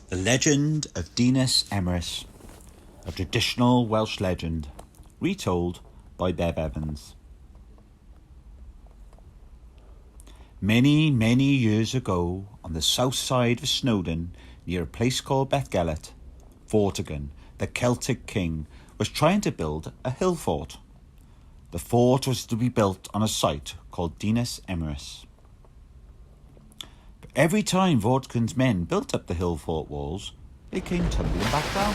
The Legend of Dinas Emrys, a traditional Welsh legend, retold by Bev Evans. Many, many years ago, on the south side of Snowdon, near a place called Bethgelert, Vortigern, the Celtic king, was trying to build a hill fort. The fort was to be built on a site called Dinas Emrys. But every time Vortigern's men built up the hill fort walls, they came tumbling back down.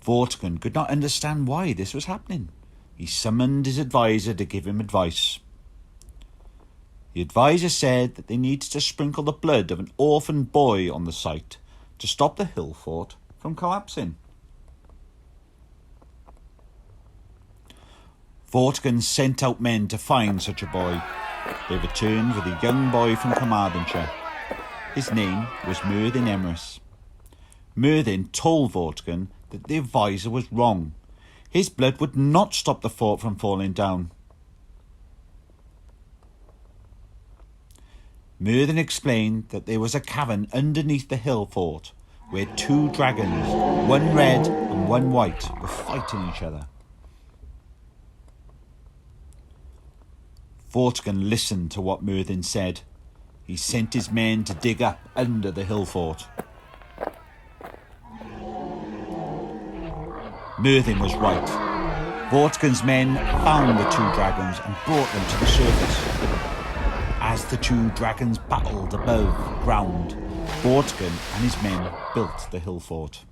Vortigern could not understand why this was happening. He summoned his advisor to give him advice. The advisor said that they needed to sprinkle the blood of an orphan boy on the site to stop the hill fort from collapsing. Vortigern sent out men to find such a boy. They returned with a young boy from Carmarthenshire. His name was Merddin Emrys. Merddin told Vortigern that the advisor was wrong. His blood would not stop the fort from falling down. Merddin explained that there was a cavern underneath the hill fort where two dragons, one red and one white, were fighting each other. Vortigern listened to what Merddin said. He sent his men to dig up under the hill fort. Merddin was right. Vortigern's men found the two dragons and brought them to the surface. As the two dragons battled above ground, Vortigern and his men built the hill fort.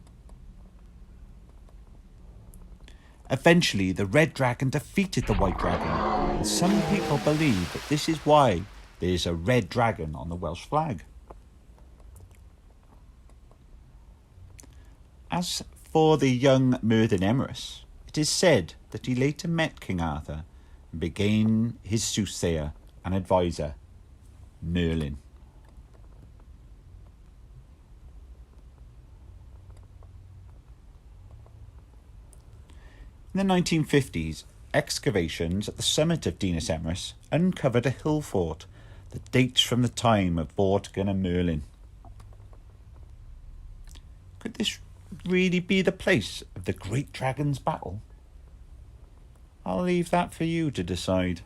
Eventually, the red dragon defeated the white dragon, and some people believe that this is why there is a red dragon on the Welsh flag. As for the young Merddin Emrys, it is said that he later met King Arthur and became his soothsayer and advisor, Merlin. In the 1950s, excavations at the summit of Dinas Emrys uncovered a hill fort that dates from the time of Vortigern and Merlin. Could this really be the place of the great dragon's battle? I'll leave that for you to decide.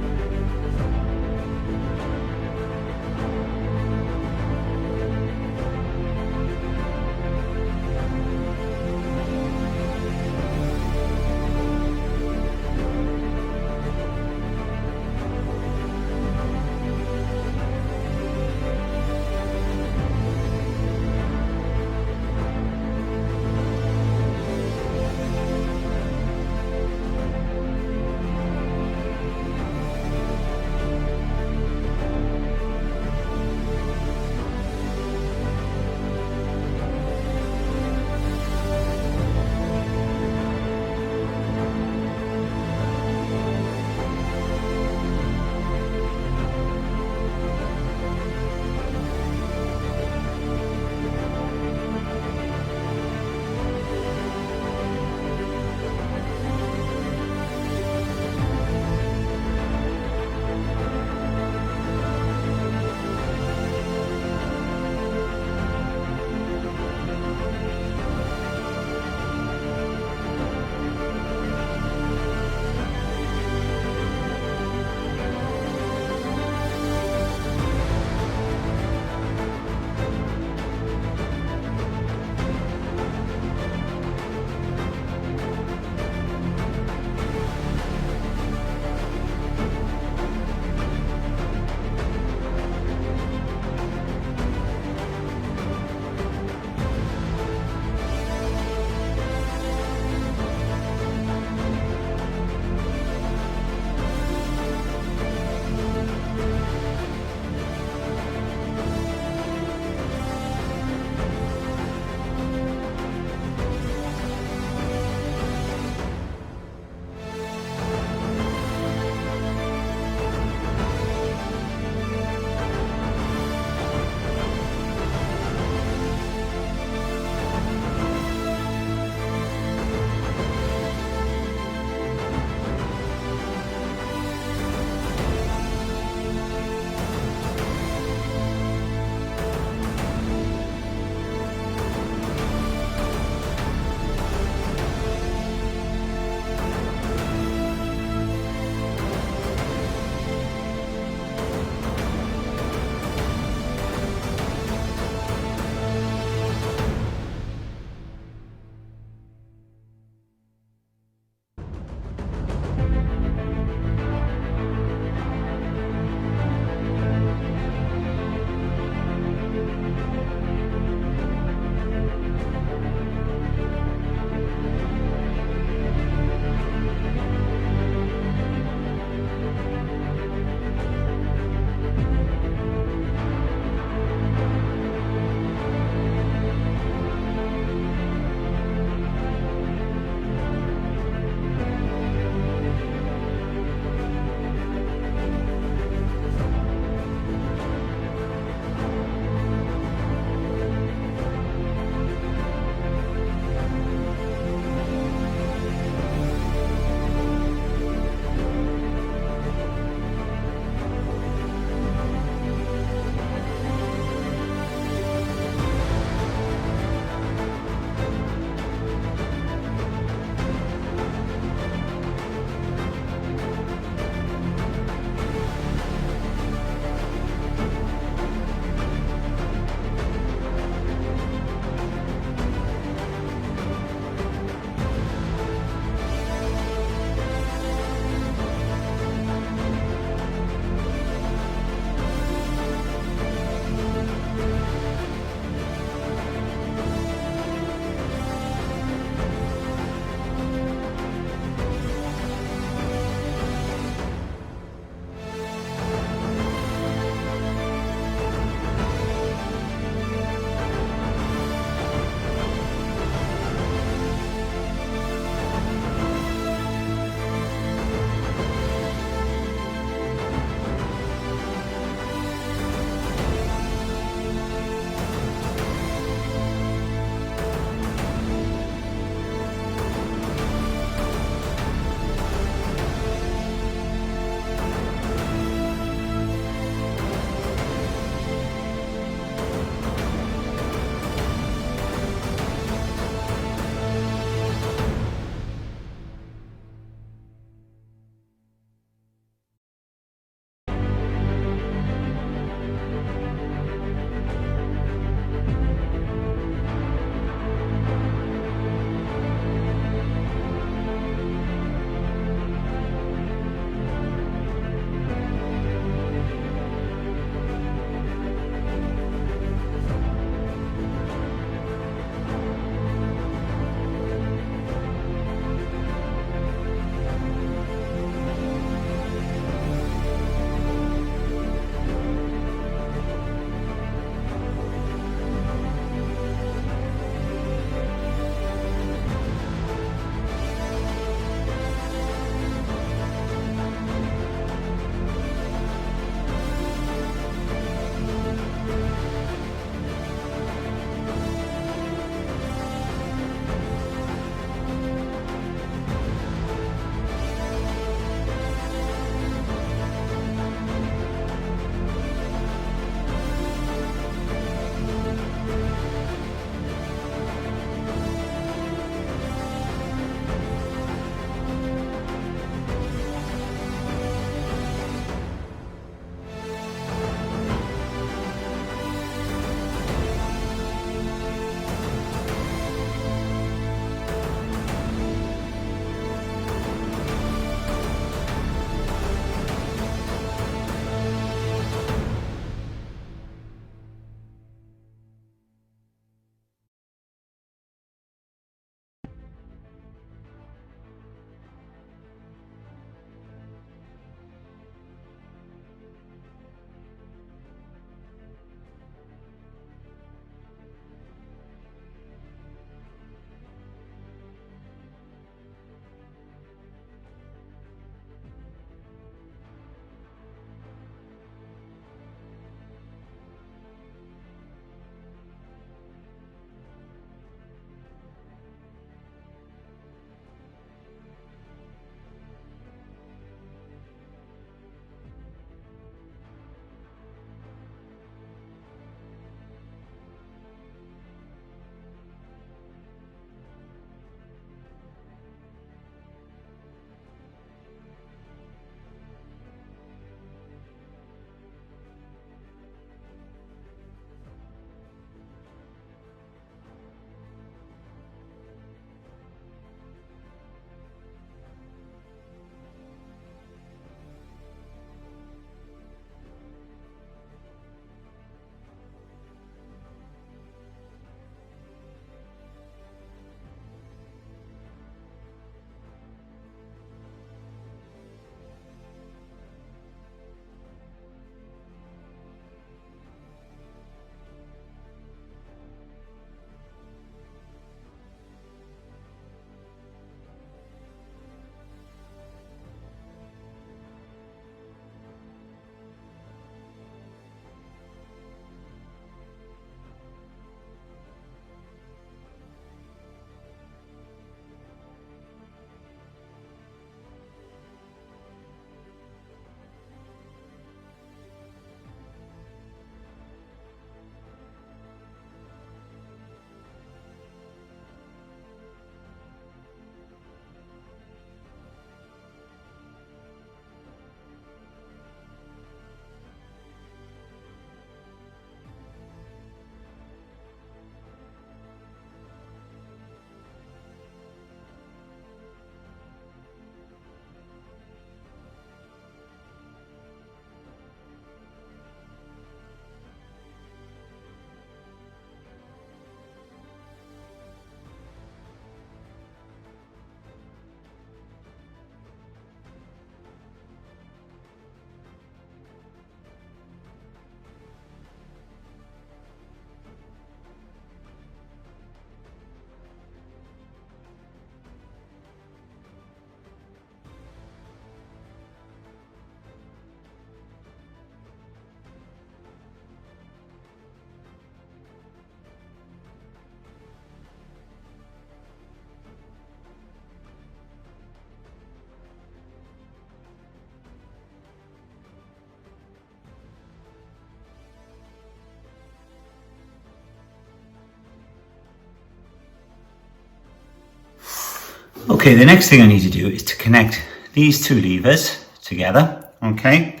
Okay, the next thing I need to do is to connect these two levers together, okay,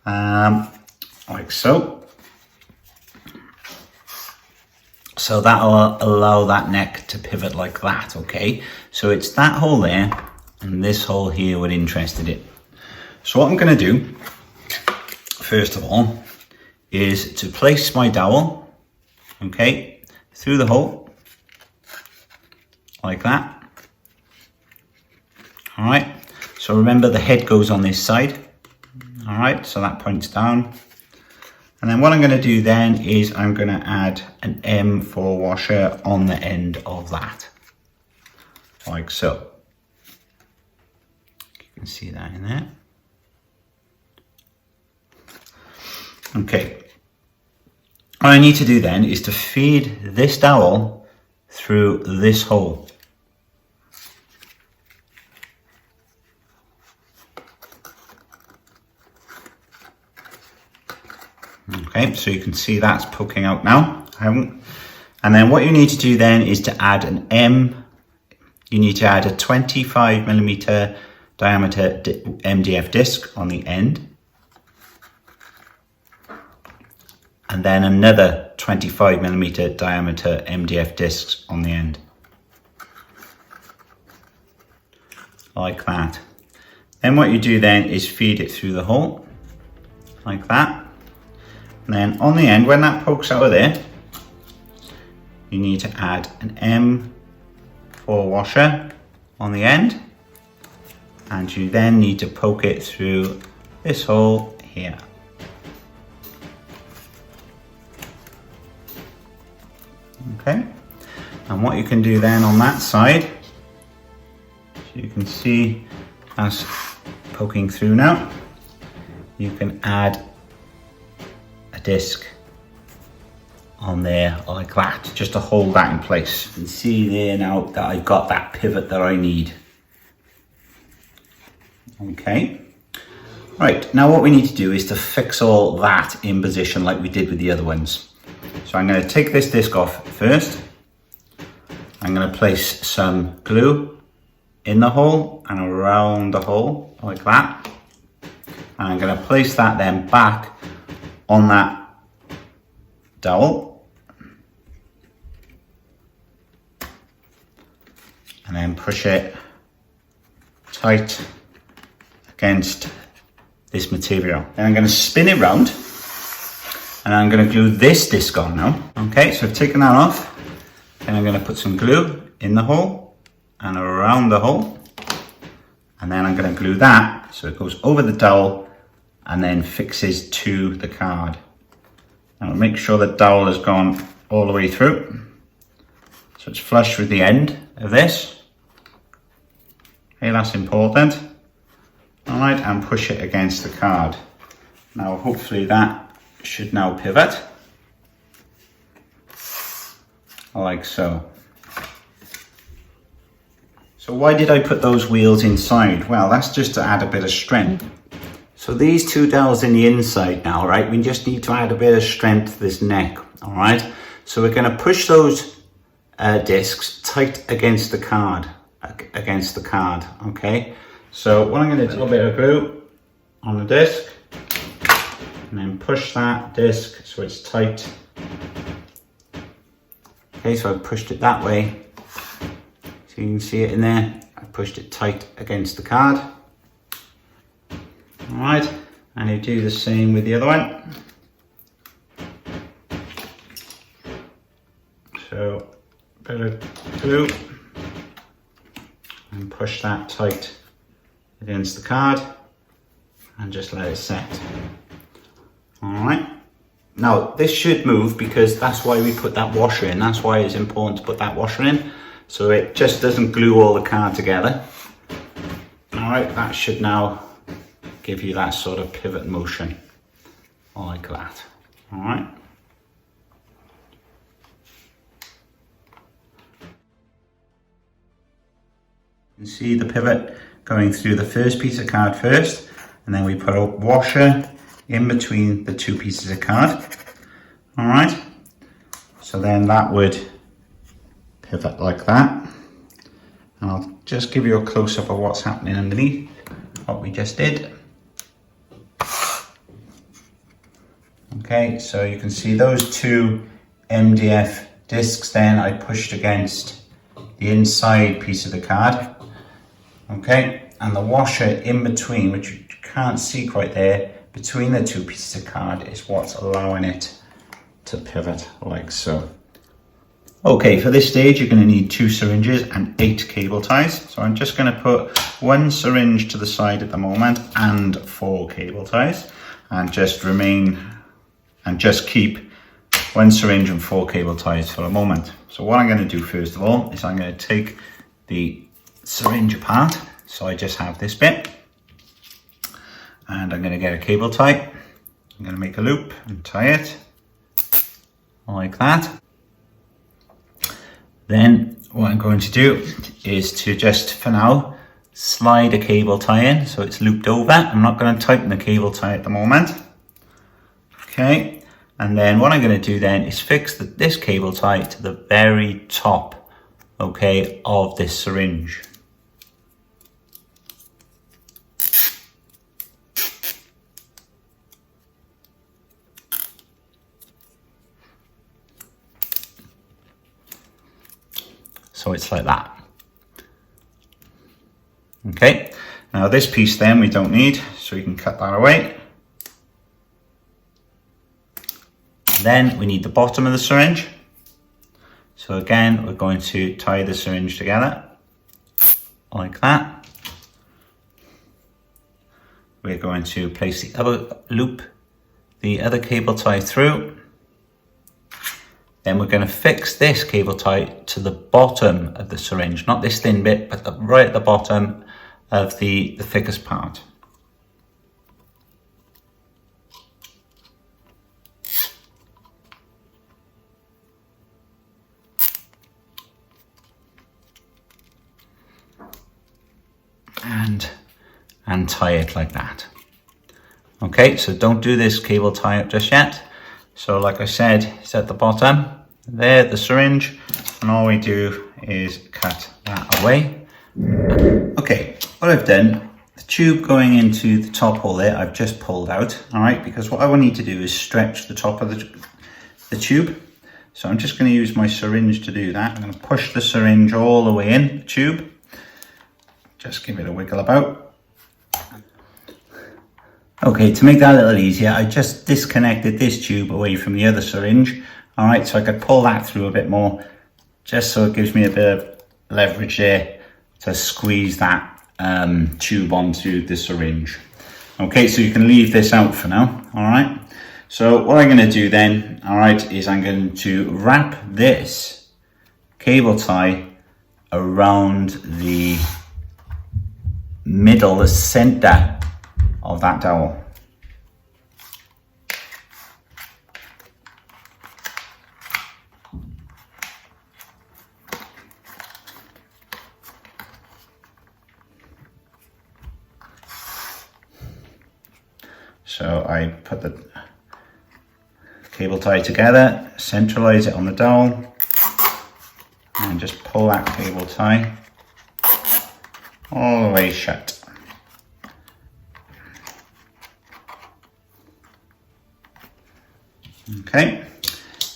like so. So that'll allow that neck to pivot like that, okay? So it's that hole there and this hole here we're interested in. So what I'm going to do, first of all, is to place my dowel, okay, through the hole, like that. All right, so remember the head goes on this side. All right, so that points down. And then what I'm going to do then is I'm going to add an M4 washer on the end of that, like so. You can see that in there. Okay, what I need to do then is to feed this dowel through this hole. Okay, so you can see that's poking out now. And then what you need to do then is to add you need to add a 25mm diameter MDF disc on the end. And then another 25mm diameter MDF discs on the end. Like that. Then what you do then is feed it through the hole, like that. And then on the end, when that pokes out of there, you need to add an M4 washer on the end. And you then need to poke it through this hole here. Okay, and what you can do then on that side, so you can see us poking through now, you can add a disc on there like that, just to hold that in place. You can see there now that I've got that pivot that I need. Okay, right, now what we need to do is to fix all that in position like we did with the other ones. So I'm going to take this disc off first. I'm going to place some glue in the hole and around the hole like that. And I'm going to place that then back on that dowel. And then push it tight against this material. Then I'm going to spin it round. And I'm going to glue this disc on now. Okay, so I've taken that off. Then I'm going to put some glue in the hole and around the hole. And then I'm going to glue that so it goes over the dowel and then fixes to the card. Now make sure the dowel has gone all the way through. So it's flush with the end of this. Okay, that's important. All right, and push it against the card. Now hopefully that should now pivot, like so. So why did I put those wheels inside? Well, that's just to add a bit of strength. So these two dowels in the inside now, right? We just need to add a bit of strength to this neck, all right? So we're going to push those discs tight against the card, okay? So what I'm going to do, a little bit of glue on the disc. And then push that disc so it's tight. Okay, so I've pushed it that way. So you can see it in there. I pushed it tight against the card. All right, and you do the same with the other one. So a bit of glue and push that tight against the card and just let it set. All right, now this should move because that's why we put that washer in. That's why it's important to put that washer in, so it just doesn't glue all the card together. All right, that should now give you that sort of pivot motion, like that. All right. You can see the pivot going through the first piece of card first, and then we put a washer in between the two pieces of card. All right, so then that would pivot like that, And I'll just give you a close-up of what's happening underneath, what we just did. Okay, so you can see those two MDF discs then I pushed against the inside piece of the card. Okay, and the washer in between, which you can't see quite there, between the two pieces of card is what's allowing it to pivot like so. Okay, for this stage you're going to need 2 syringes and 8 cable ties. So I'm just going to put 1 syringe to the side at the moment and 4 cable ties, and just keep 1 syringe and 4 cable ties for a moment. So what I'm going to do first of all is I'm going to take the syringe apart. So I just have this bit, and I'm going to get a cable tie. I'm going to make a loop and tie it like that. Then what I'm going to do is to just, for now, slide a cable tie in so it's looped over. I'm not going to tighten the cable tie at the moment. Okay, and then what I'm going to do then is fix this cable tie to the very top, okay, of this syringe. So it's like that. Okay, now this piece then we don't need, so you can cut that away. Then we need the bottom of the syringe. So again, we're going to tie the syringe together like that. We're going to place the other loop, the other cable tie through. Then we're going to fix this cable tie to the bottom of the syringe, not this thin bit, but right at the bottom of the thickest part. And tie it like that. Okay, so don't do this cable tie up just yet. So like I said, it's at the bottom, there, the syringe, and all we do is cut that away. Okay, what I've done, the tube going into the top hole there, I've just pulled out, all right, because what I will need to do is stretch the top of the tube. So I'm just going to use my syringe to do that. I'm going to push the syringe all the way in the tube. Just give it a wiggle about. Okay, to make that a little easier, I just disconnected this tube away from the other syringe. All right, so I could pull that through a bit more, just so it gives me a bit of leverage there to squeeze that tube onto the syringe. Okay, so you can leave this out for now, all right? So what I'm gonna do then, all right, is I'm going to wrap this cable tie around the middle, the center of that dowel. So I put the cable tie together, centralize it on the dowel, and just pull that cable tie all the way shut. Okay,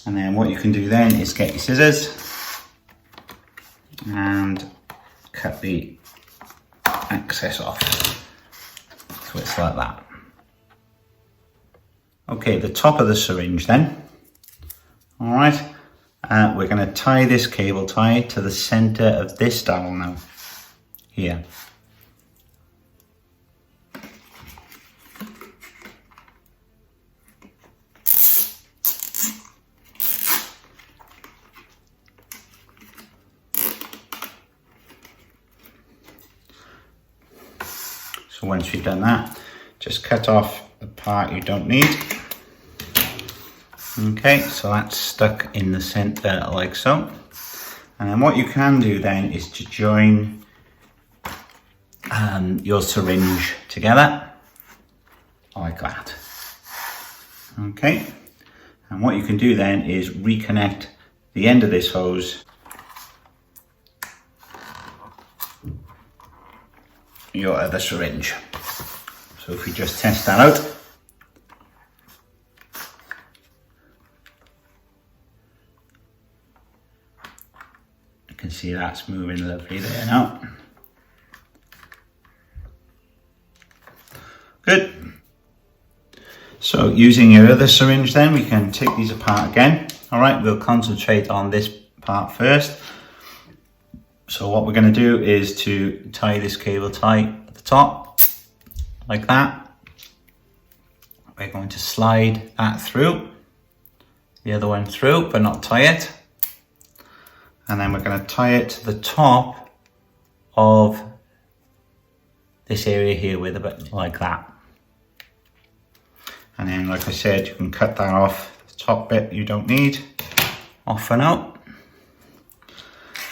and then what you can do then is get your scissors and cut the excess off. So it's like that. Okay, the top of the syringe then. All right, we're going to tie this cable tie to the center of this dowel now, here. So once you've done that, just cut off the part you don't need. Okay, so that's stuck in the center like so. And then what you can do then is to join your syringe together like that. Okay, and what you can do then is reconnect the end of this hose your other syringe. So if we just test that out. You can see that's moving lovely there now. Good. So using your other syringe then, we can take these apart again. All right, we'll concentrate on this part first. So what we're going to do is to tie this cable tie at the top, like that. We're going to slide that through, the other one through, but not tie it. And then we're going to tie it to the top of this area here with a bit like that. And then, like I said, you can cut that off, the top bit you don't need, off and out.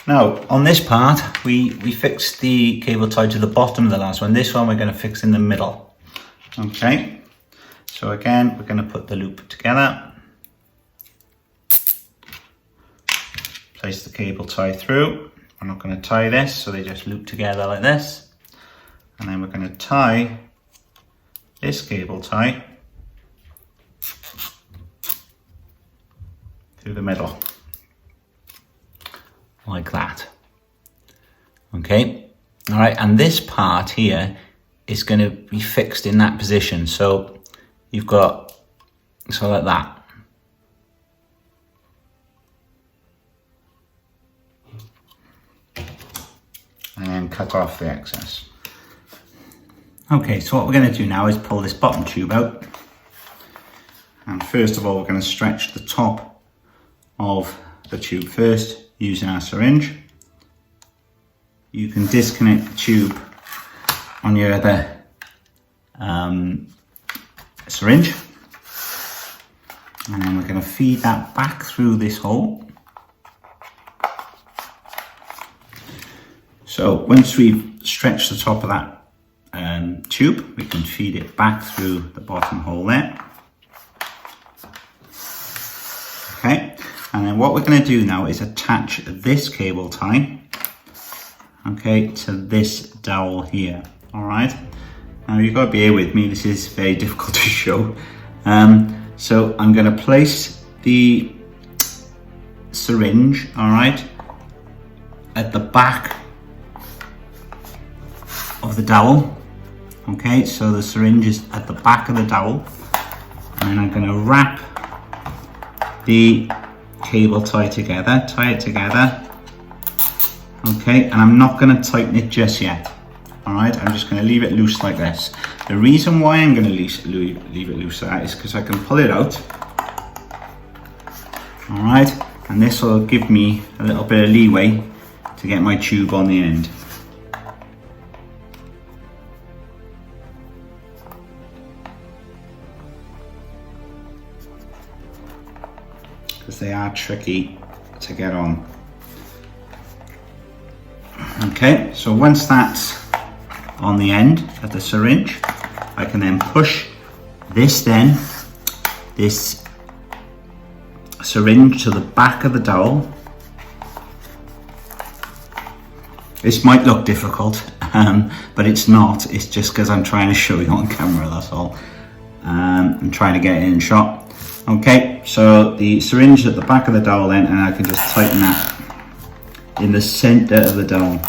Now, on this part, we fixed the cable tie to the bottom of the last one. This one we're going to fix in the middle. Okay, so again, we're going to put the loop together. Place the cable tie through. We're not going to tie this, so they just loop together like this. And then we're going to tie this cable tie through the middle, like that. Okay, all right, and this part here is going to be fixed in that position. So you've got, so like that. And then cut off the excess. Okay, so what we're going to do now is pull this bottom tube out. And first of all, we're going to stretch the top of the tube first using our syringe. You can disconnect the tube on your other syringe, and then we're going to feed that back through this hole. So once we've stretched the top of that tube, we can feed it back through the bottom hole there. Okay, and then what we're going to do now is attach this cable tie, okay, to this dowel here. All right, now you've got to bear with me, this is very difficult to show. So I'm going to place the syringe, all right, at the back of the dowel. Okay, so the syringe is at the back of the dowel, and I'm going to wrap the cable tie together, tie it together. Okay, and I'm not going to tighten it just yet. All right, I'm just going to leave it loose like this. The reason why I'm going to leave it loose like that is because I can pull it out. All right, and this will give me a little bit of leeway to get my tube on the end. Because they are tricky to get on. Okay, so once that's on the end of the syringe, I can then push this syringe to the back of the dowel. This might look difficult, but it's not. It's just because I'm trying to show you on camera, that's all. I'm trying to get it in shot. Okay, so the syringe at the back of the dowel then, and I can just tighten that in the center of the dowel.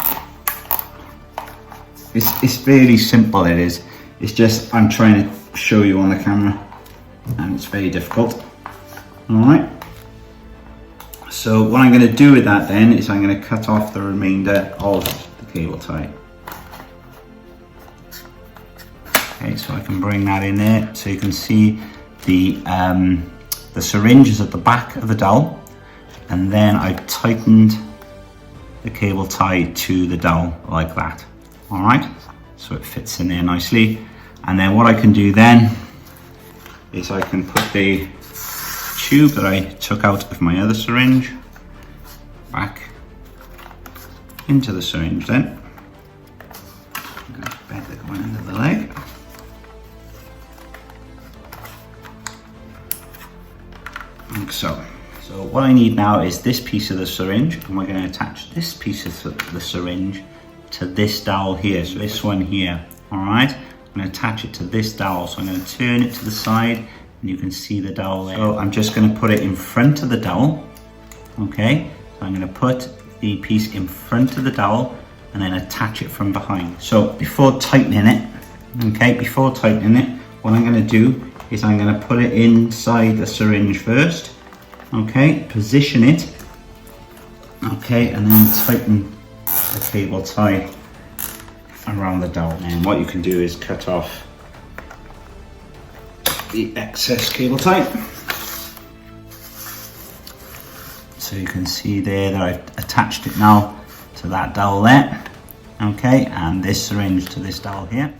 It's really simple, it is. It's just I'm trying to show you on the camera, and it's very difficult. All right. So what I'm going to do with that then is I'm going to cut off the remainder of the cable tie. Okay, so I can bring that in there, so you can see the syringe is at the back of the dowel, and then I tightened the cable tie to the dowel like that. All right, so it fits in there nicely. And then what I can do then is I can put the tube that I took out of my other syringe back into the syringe then. I'm going to bend it going into the leg. Like so. So what I need now is this piece of the syringe, and we're going to attach this piece of the syringe to this dowel here, so this one here. All right, I'm going to attach it to this dowel, so I'm going to turn it to the side and you can see the dowel there. So I'm just going to put it in front of the dowel. Okay, so I'm going to put the piece in front of the dowel and then attach it from behind. So before tightening it, what I'm going to do is I'm going to put it inside the syringe first. Okay, position it. Okay, and then tighten the cable tie around the dowel. And what you can do is cut off the excess cable tie. So you can see there that I've attached it now to that dowel there. Okay, and this syringe to this dowel here.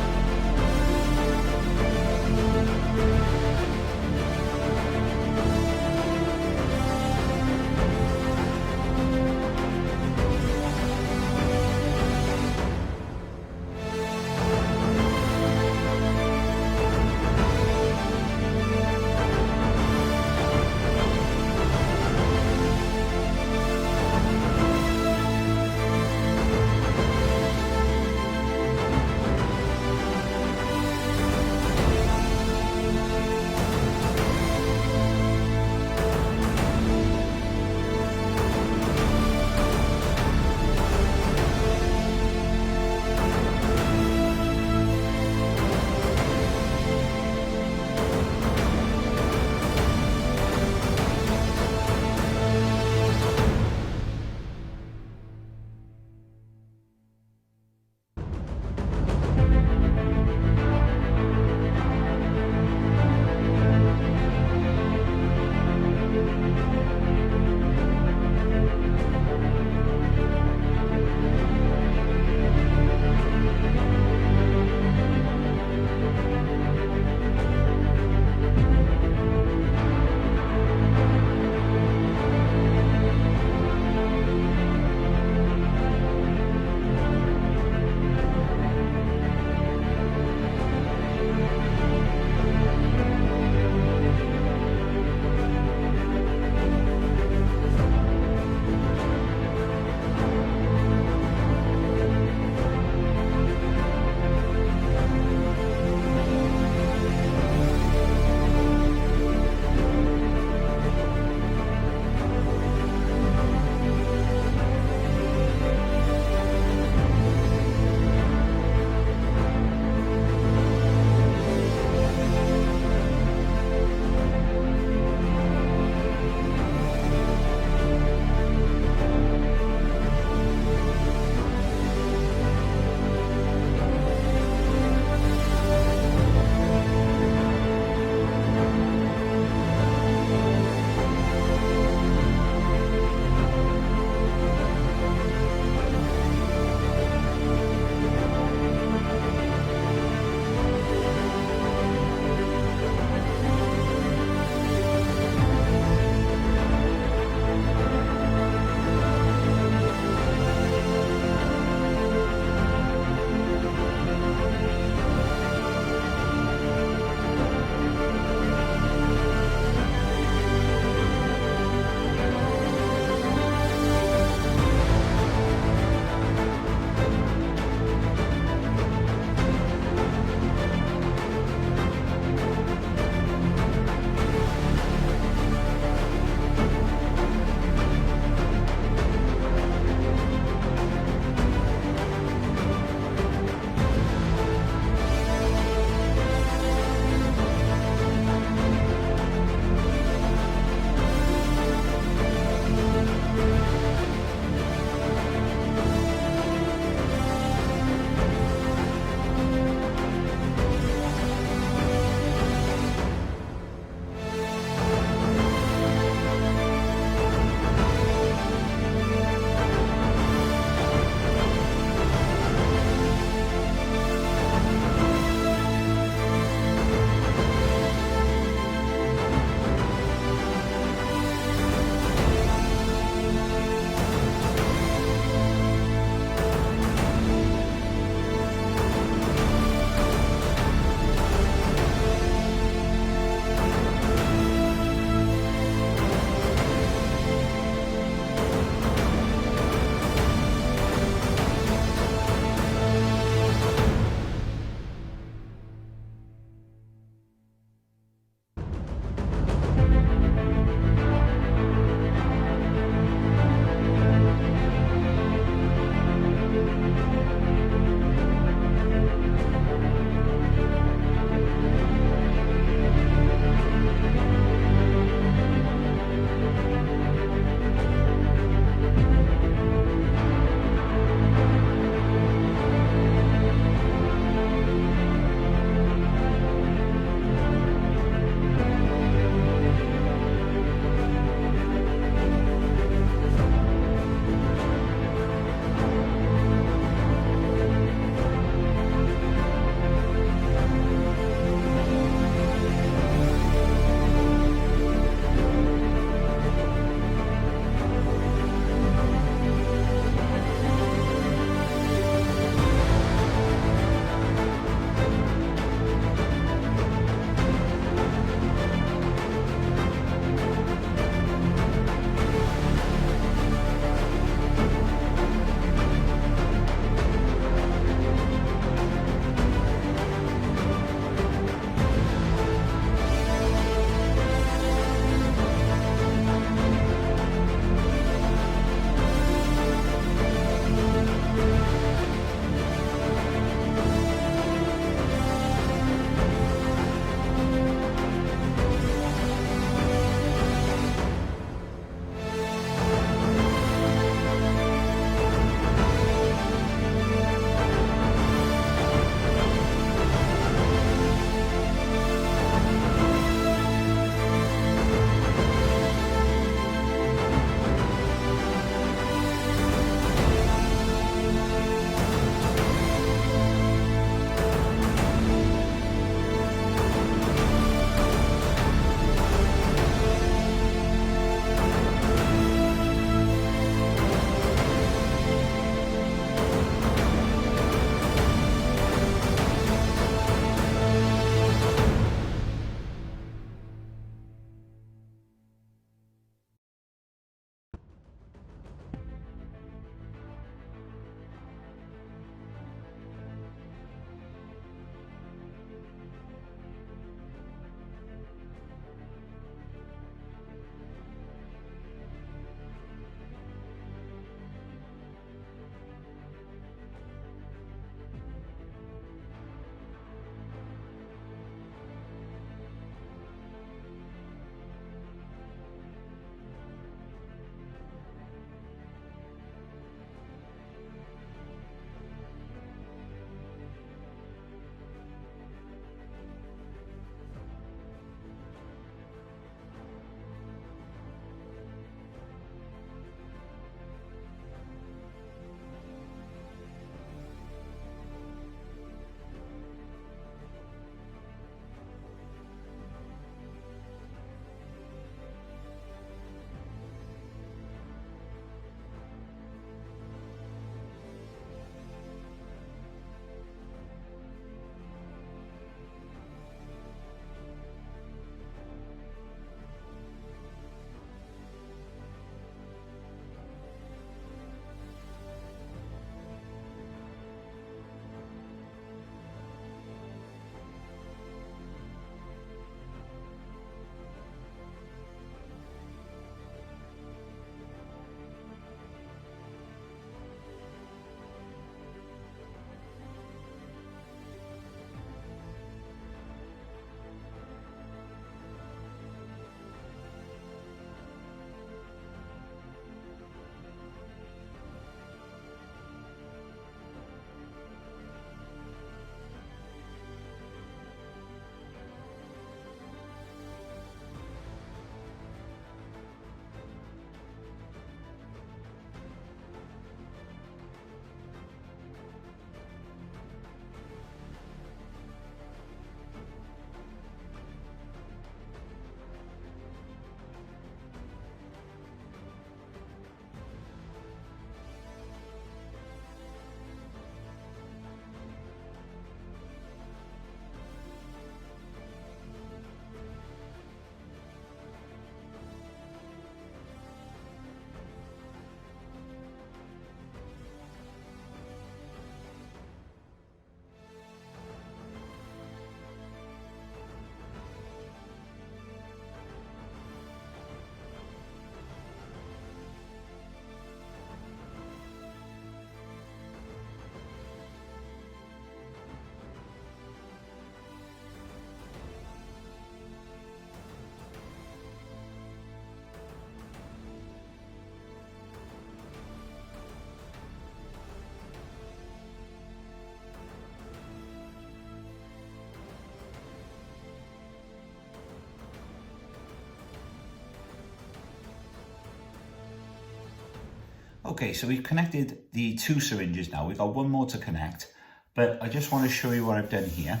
Okay, so we've connected the 2 syringes now. We've got 1 more to connect, but I just want to show you what I've done here.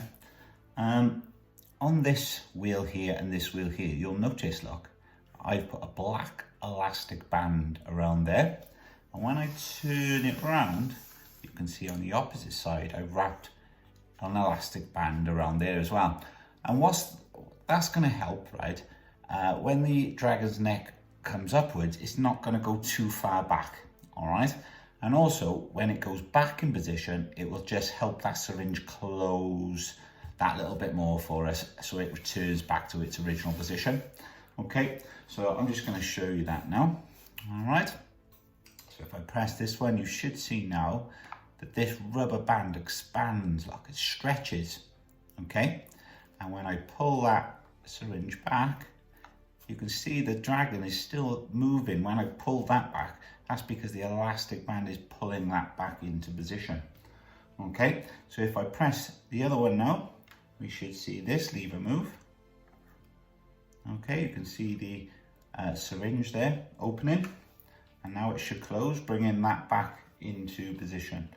On this wheel here and this wheel here, you'll notice, look, I've put a black elastic band around there. And when I turn it around, you can see on the opposite side, I wrapped an elastic band around there as well. And that's going to help, right? When the dragon's neck comes upwards, it's not going to go too far back, all right? And also, when it goes back in position, it will just help that syringe close that little bit more for us, so it returns back to its original position. Okay, so I'm just going to show you that now. All right, so if I press this one, you should see now that this rubber band expands, like it stretches. Okay, and when I pull that syringe back, you can see the dragon is still moving. When I pull that back, that's because the elastic band is pulling that back into position. Okay, so if I press the other one now, we should see this lever move. Okay, you can see the syringe there opening, and now it should close, bringing that back into position.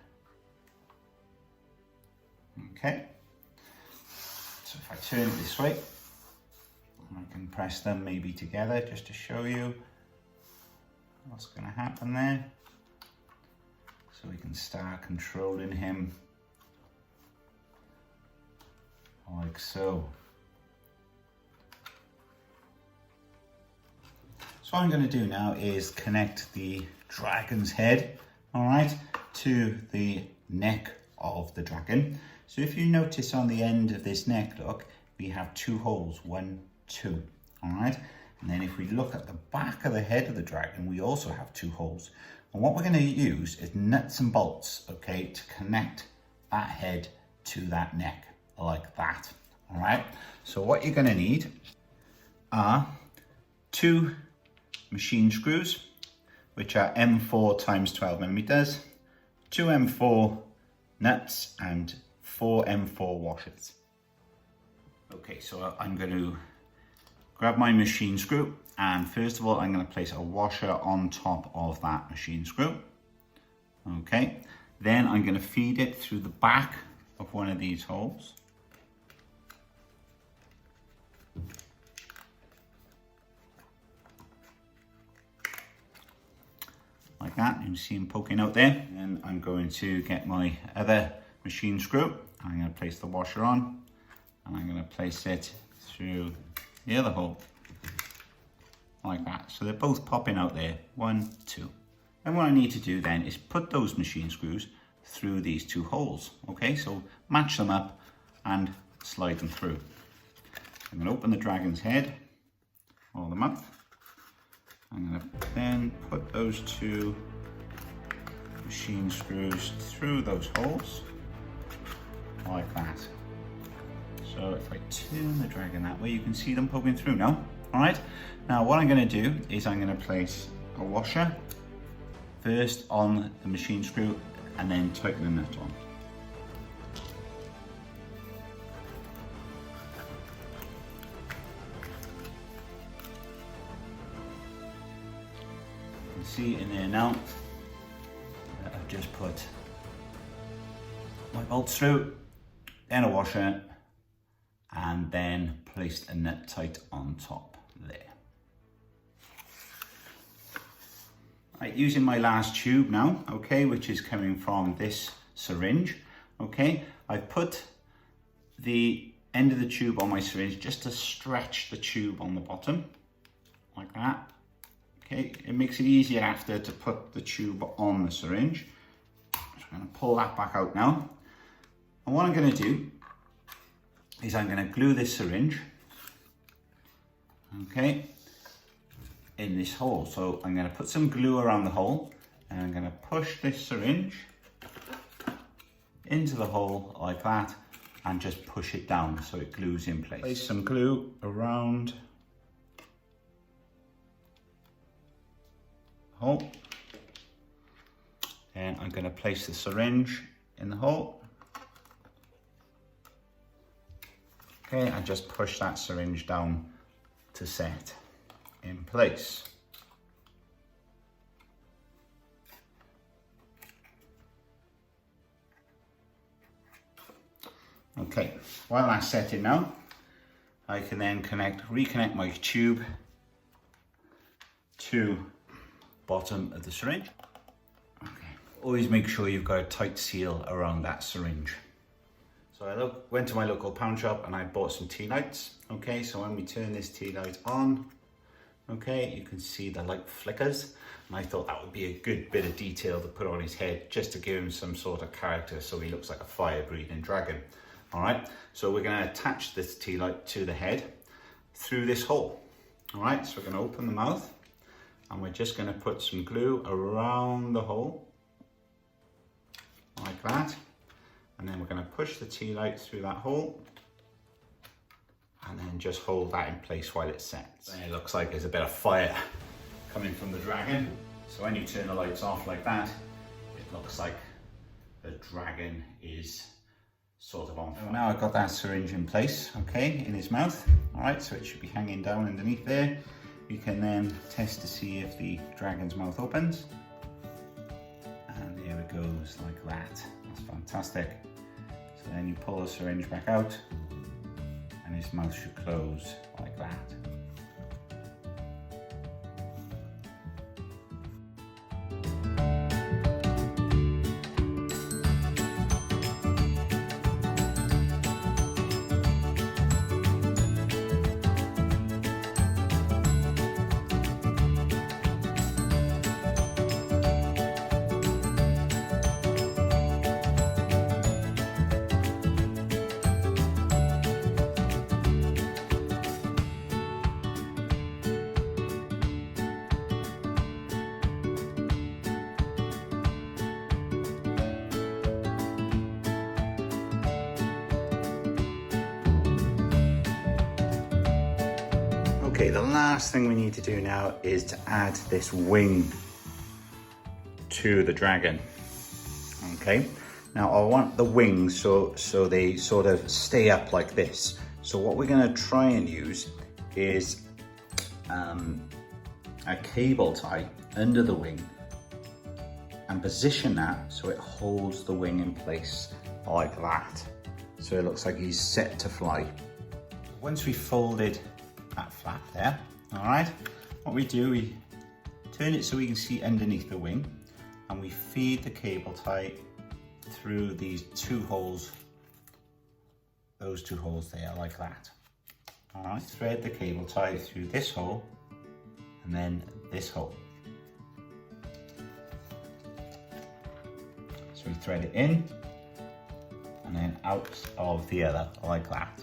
Okay, so if I turn it this way, I can press them maybe together just to show you what's going to happen there. So we can start controlling him like so. So what I'm going to do now is connect the dragon's head, all right, to the neck of the dragon. So if you notice on the end of this neck, look, we have 2 holes, 1, 2, all right? And then if we look at the back of the head of the dragon, we also have 2 holes. And what we're going to use is nuts and bolts, okay, to connect that head to that neck, like that, all right? So what you're going to need are 2 machine screws, which are M4 times 12 millimeters, 2 M4 nuts, and 4 M4 washers. Okay, so I'm going to grab my machine screw, and first of all, I'm going to place a washer on top of that machine screw. Okay, then I'm going to feed it through the back of one of these holes. Like that, you can see them poking out there. And I'm going to get my other machine screw. I'm going to place the washer on, and I'm going to place it through the other hole, like that. So they're both popping out there, 1, 2. And what I need to do then is put those machine screws through these 2 holes. Okay, so match them up and slide them through. I'm going to open the dragon's head, roll them up. I'm going to then put those 2 machine screws through those holes, like that. So if I turn the dragon that way, you can see them poking through now. All right, now what I'm going to do is I'm going to place a washer first on the machine screw and then tighten the nut on. You can see in there now that I've just put my bolts through, then a washer, and then placed a nut tight on top there. Right, using my last tube now, okay, which is coming from this syringe, okay, I've put the end of the tube on my syringe just to stretch the tube on the bottom, like that. Okay, it makes it easier after to put the tube on the syringe. So I'm going to pull that back out now. And what I'm going to do is I'm going to glue this syringe, okay, in this hole. So I'm going to put some glue around the hole, and I'm going to push this syringe into the hole like that, and just push it down so it glues in place. Place some glue around the hole. Then I'm going to place the syringe in the hole. Okay, and just push that syringe down to set in place. Okay, while that's setting now, I can then reconnect my tube to bottom of the syringe. Okay. Always make sure you've got a tight seal around that syringe. So I went to my local pound shop and I bought some tea lights. Okay, so when we turn this tea light on, okay, you can see the light flickers. And I thought that would be a good bit of detail to put on his head, just to give him some sort of character so he looks like a fire-breathing dragon. All right, so we're going to attach this tea light to the head through this hole. All right, so we're going to open the mouth and we're just going to put some glue around the hole like that. And then we're going to push the tea light through that hole and then just hold that in place while it sets. And it looks like there's a bit of fire coming from the dragon. So when you turn the lights off like that, it looks like the dragon is sort of on fire. So now I've got that syringe in place, okay, in his mouth. All right, so it should be hanging down underneath there. You can then test to see if the dragon's mouth opens. And there it goes, like that. That's fantastic. So then you pull the syringe back out and his mouth should close like that. Okay, the last thing we need to do now is to add this wing to the dragon. Okay, now I want the wings so they sort of stay up like this. So what we're going to try and use is a cable tie under the wing and position that so it holds the wing in place like that. So it looks like he's set to fly. Once we folded that flap there, all right, what we do, we turn it so we can see underneath the wing and we feed the cable tie through these two holes, those two holes there, like that. All right, thread the cable tie through this hole and then this hole. So we thread it in and then out of the other, like that.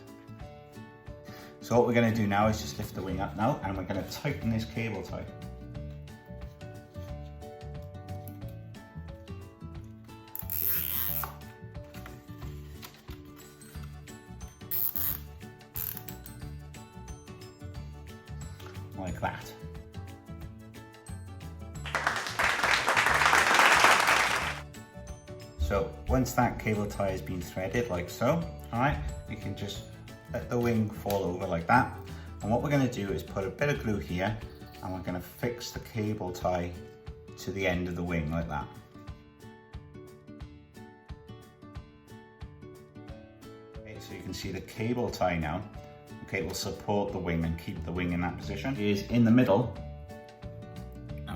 So what we're going to do now is just lift the wing up now and we're going to tighten this cable tie. Like that. So once that cable tie has been threaded like so, all right, we can just let the wing fall over like that. And what we're going to do is put a bit of glue here and we're going to fix the cable tie to the end of the wing like that. Okay, so you can see the cable tie now. Okay, it will support the wing and keep the wing in that position. It is in the middle,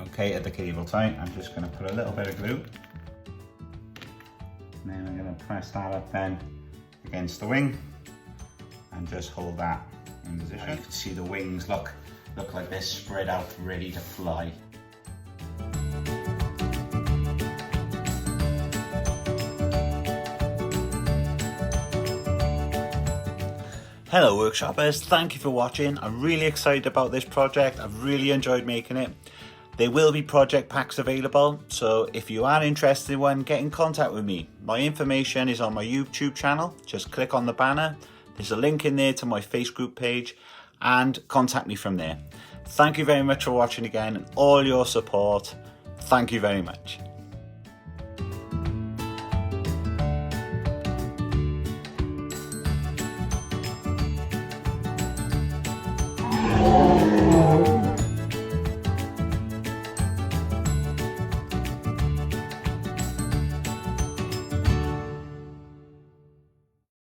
okay, of the cable tie. I'm just going to put a little bit of glue. And then I'm going to press that up then against the wing and just hold that in position. You can see the wings look like they're spread out, ready to fly. Hello workshoppers, thank you for watching. I'm really excited about this project. I've really enjoyed making it. There will be project packs available, so if you are interested in one, get in contact with me. My information is on my YouTube channel. Just click on the banner. There's a link in there to my Facebook page and contact me from there. Thank you very much for watching again and all your support. Thank you very much.